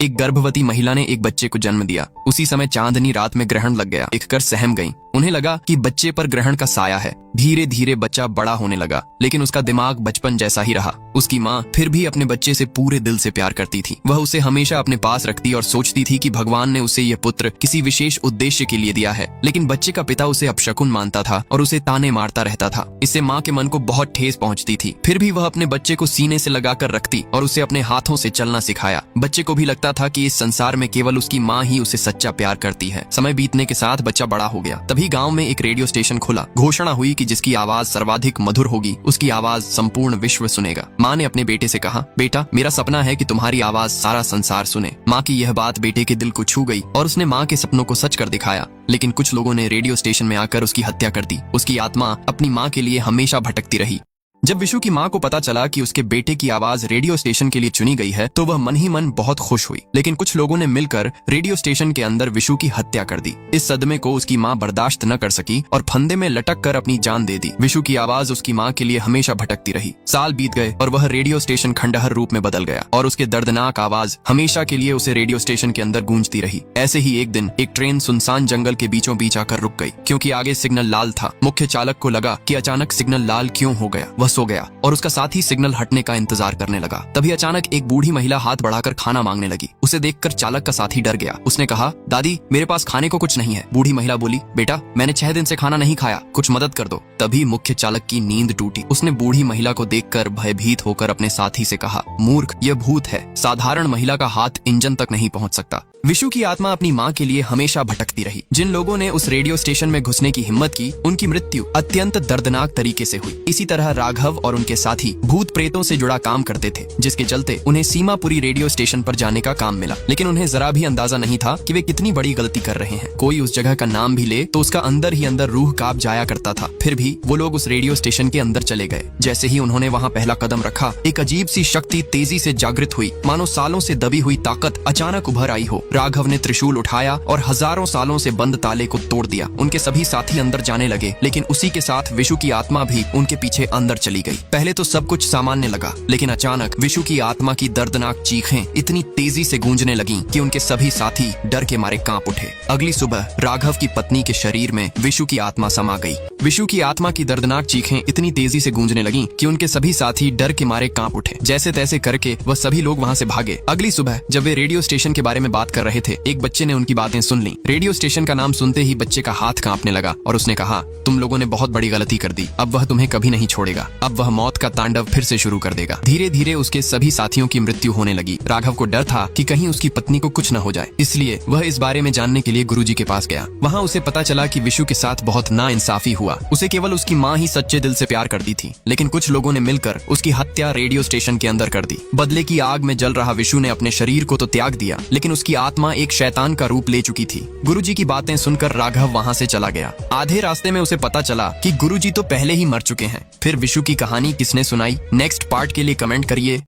एक गर्भवती महिला ने एक बच्चे को जन्म दिया। उसी समय चांदनी रात में ग्रहण लग गया। देखकर सहम गईं। उन्हें लगा कि बच्चे पर ग्रहण का साया है। धीरे धीरे बच्चा बड़ा होने लगा, लेकिन उसका दिमाग बचपन जैसा ही रहा। उसकी माँ फिर भी अपने बच्चे से पूरे दिल से प्यार करती थी। वह उसे हमेशा अपने पास रखती और सोचती थी कि भगवान ने उसे यह पुत्र किसी विशेष उद्देश्य के लिए दिया है। लेकिन बच्चे का पिता उसे अपशकुन मानता था और उसे ताने मारता रहता था। इससे माँ के मन को बहुत ठेस पहुँचती थी। फिर भी वह अपने बच्चे को सीने से लगाकर रखती और उसे अपने हाथों से चलना सिखाया। बच्चे को भी लगता था कि इस संसार में केवल उसकी माँ ही उसे सच्चा प्यार करती है। समय बीतने के साथ बच्चा बड़ा हो गया। तभी गांव में एक रेडियो स्टेशन खुला। घोषणा हुई कि जिसकी आवाज सर्वाधिक मधुर होगी, उसकी आवाज संपूर्ण विश्व सुनेगा। माँ ने अपने बेटे से कहा, बेटा, मेरा सपना है कि तुम्हारी आवाज सारा संसार सुने। माँ की यह बात बेटे के दिल को छू गई और उसने माँ के सपनों को सच कर दिखाया। लेकिन कुछ लोगों ने रेडियो स्टेशन में आकर उसकी हत्या कर दी। उसकी आत्मा अपनी माँ के लिए हमेशा भटकती रही। जब विशु की माँ को पता चला कि उसके बेटे की आवाज रेडियो स्टेशन के लिए चुनी गई है, तो वह मन ही मन बहुत खुश हुई। लेकिन कुछ लोगों ने मिलकर रेडियो स्टेशन के अंदर विशु की हत्या कर दी। इस सदमे को उसकी माँ बर्दाश्त न कर सकी और फंदे में लटक कर अपनी जान दे दी। विशु की आवाज उसकी माँ के लिए हमेशा भटकती रही। साल बीत गए और वह रेडियो स्टेशन खंडहर रूप में बदल गया और उसके दर्दनाक आवाज हमेशा के लिए उसे रेडियो स्टेशन के अंदर गूंजती रही। ऐसे ही एक दिन एक ट्रेन सुनसान जंगल के बीचों बीच आकर रुक गई, क्योंकि आगे सिग्नल लाल था। मुख्य चालक को लगा कि अचानक सिग्नल लाल क्यों हो गया। वह सो गया और उसका साथी सिग्नल हटने का इंतजार करने लगा। तभी अचानक एक बूढ़ी महिला हाथ बढ़ाकर खाना मांगने लगी। उसे देखकर चालक का साथी डर गया। उसने कहा, दादी, मेरे पास खाने को कुछ नहीं है। बूढ़ी महिला बोली, बेटा, मैंने 6 दिन से खाना नहीं खाया, कुछ मदद कर दो। तभी मुख्य चालक की नींद टूटी। उसने बूढ़ी महिला को देखकर भयभीत होकर अपने साथी से कहा, मूर्ख, यह भूत है। साधारण महिला का हाथ इंजन तक नहीं पहुंच सकता। विशु की आत्मा अपनी माँ के लिए हमेशा भटकती रही। जिन लोगों ने उस रेडियो स्टेशन में घुसने की हिम्मत की, उनकी मृत्यु अत्यंत दर्दनाक तरीके से हुई। इसी तरह राघव और उनके साथी भूत प्रेतों से जुड़ा काम करते थे, जिसके चलते उन्हें सीमापुरी रेडियो स्टेशन पर जाने का काम मिला। लेकिन उन्हें जरा भी अंदाजा नहीं था कि वे कितनी बड़ी गलती कर रहे हैं। कोई उस जगह का नाम भी ले तो उसका अंदर ही अंदर रूह कांप जाया करता था। फिर भी वो लोग उस रेडियो स्टेशन के अंदर चले गए। जैसे ही उन्होंने वहाँ पहला कदम रखा, एक अजीब सी शक्ति तेजी से जागृत हुई। मानो सालों से दबी हुई ताकत अचानक उभर आई हो। राघव ने त्रिशूल उठाया और हजारों सालों से बंद ताले को तोड़ दिया। उनके सभी साथी अंदर जाने लगे, लेकिन उसी के साथ विशु की आत्मा भी उनके पीछे अंदर चली गई। पहले तो सब कुछ सामान्य लगा, लेकिन अचानक विशु की आत्मा की दर्दनाक चीखें इतनी तेजी से गूंजने लगीं कि उनके सभी साथी डर के मारे कांप उठे। अगली सुबह राघव की पत्नी के शरीर में विशु की आत्मा समा गई। विशु की आत्मा की दर्दनाक चीखें इतनी तेजी से गूंजने लगीं कि उनके सभी साथी डर के मारे कांप उठे। जैसे तैसे करके वह सभी लोग वहां से भागे। अगली सुबह जब वे रेडियो स्टेशन के बारे में बात कर रहे थे, एक बच्चे ने उनकी बातें सुन ली। रेडियो स्टेशन का नाम सुनते ही बच्चे का हाथ कांपने लगा और उसने कहा, तुम लोगों ने बहुत बड़ी गलती कर दी। अब वह तुम्हें कभी नहीं छोड़ेगा। अब वह मौत का तांडव फिर से शुरू कर देगा। धीरे धीरे उसके सभी साथियों की मृत्यु होने लगी। राघव को डर था कि कहीं उसकी पत्नी को कुछ न हो जाए, इसलिए वह इस बारे में जानने के लिए गुरुजी के पास गया। वहाँ उसे पता चला कि विशु के साथ बहुत नाइंसाफी हुआ। उसे केवल उसकी माँ ही सच्चे दिल से प्यार करती थी, लेकिन कुछ लोगों ने मिलकर उसकी हत्या रेडियो स्टेशन के अंदर कर दी। बदले की आग में जल रहा विशु ने अपने शरीर को तो त्याग दिया, लेकिन उसकी आत्मा एक शैतान का रूप ले चुकी थी। गुरुजी की बातें सुनकर राघव वहाँ से चला गया। आधे रास्ते में उसे पता चला कि गुरुजी तो पहले ही मर चुके हैं। फिर विशु की कहानी किसने सुनाई? नेक्स्ट पार्ट के लिए कमेंट करिए।